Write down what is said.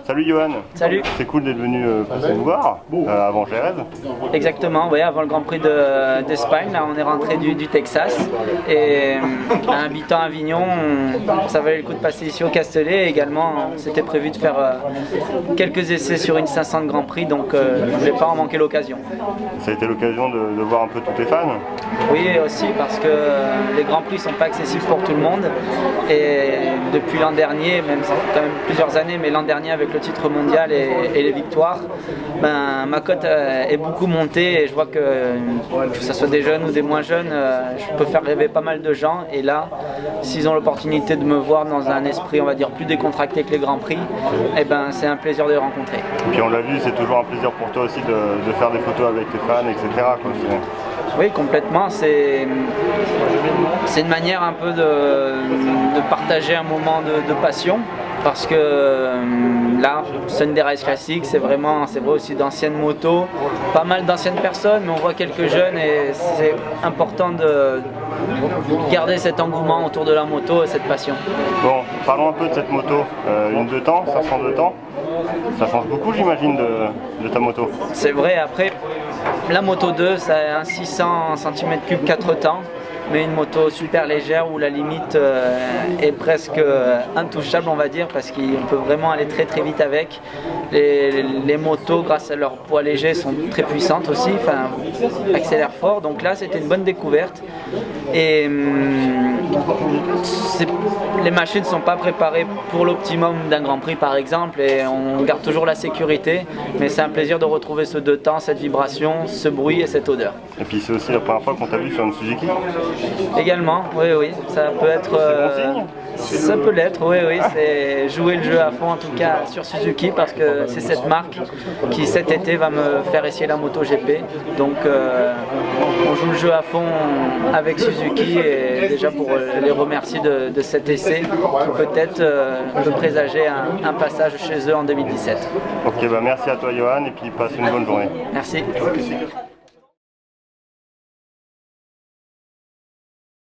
Salut Johan. Salut. C'est cool d'être venu passer nous voir avant Jerez. Exactement, oui, avant le Grand Prix d'Espagne, là on est rentré du Texas et habitant Avignon, ça valait le coup de passer ici au Castellet. Et également, c'était prévu de faire quelques essais sur une 500 de Grand Prix, donc je ne voulais pas en manquer l'occasion. Ça a été l'occasion de voir un peu tous tes fans? Oui, aussi parce que les Grands Prix ne sont pas accessibles pour tout le monde. Et depuis l'an dernier, même ça fait quand même plusieurs années, mais l'an dernier avec le titre mondial et les victoires, ma cote est beaucoup montée et je vois que ce soit des jeunes ou des moins jeunes, je peux faire rêver pas mal de gens. Et là, s'ils ont l'opportunité de me voir dans un esprit, on va dire, plus décontracté que les Grands Prix, eh ben, c'est un plaisir de les rencontrer. Et puis on l'a vu, c'est toujours un plaisir pour toi aussi de faire des photos avec tes fans, etc. Oui, complètement. C'est une manière un peu de partager un moment de passion. Parce que là, Sunday Race Classic, c'est vrai aussi d'anciennes motos, pas mal d'anciennes personnes, mais on voit quelques jeunes et c'est important de garder cet engouement autour de la moto et cette passion. Bon, parlons un peu de cette moto. Une 2 temps, 502 temps, ça change beaucoup j'imagine de ta moto. C'est vrai, après la Moto 2, ça a un 600 cm3 4 temps. Mais une moto super légère où la limite est presque intouchable, on va dire, parce qu'on peut vraiment aller très très vite avec. Les motos, grâce à leur poids léger, sont très puissantes aussi, accélèrent fort. Donc là, c'était une bonne découverte. Et les machines ne sont pas préparées pour l'optimum d'un Grand Prix, par exemple, et on garde toujours la sécurité. Mais c'est un plaisir de retrouver ce 2 temps, cette vibration, ce bruit et cette odeur. Et puis c'est aussi la première fois qu'on t'a vu sur une Suzuki? Également, oui, ça peut être... C'est bon signe? Ça peut l'être, oui, c'est jouer le jeu à fond en tout cas sur Suzuki parce que c'est cette marque qui cet été va me faire essayer la MotoGP. Donc on joue le jeu à fond avec Suzuki et déjà pour les remercier de cet essai qui peut-être peut présager un passage chez eux en 2017. Ok, merci à toi Johan et puis passe une bonne journée. Merci.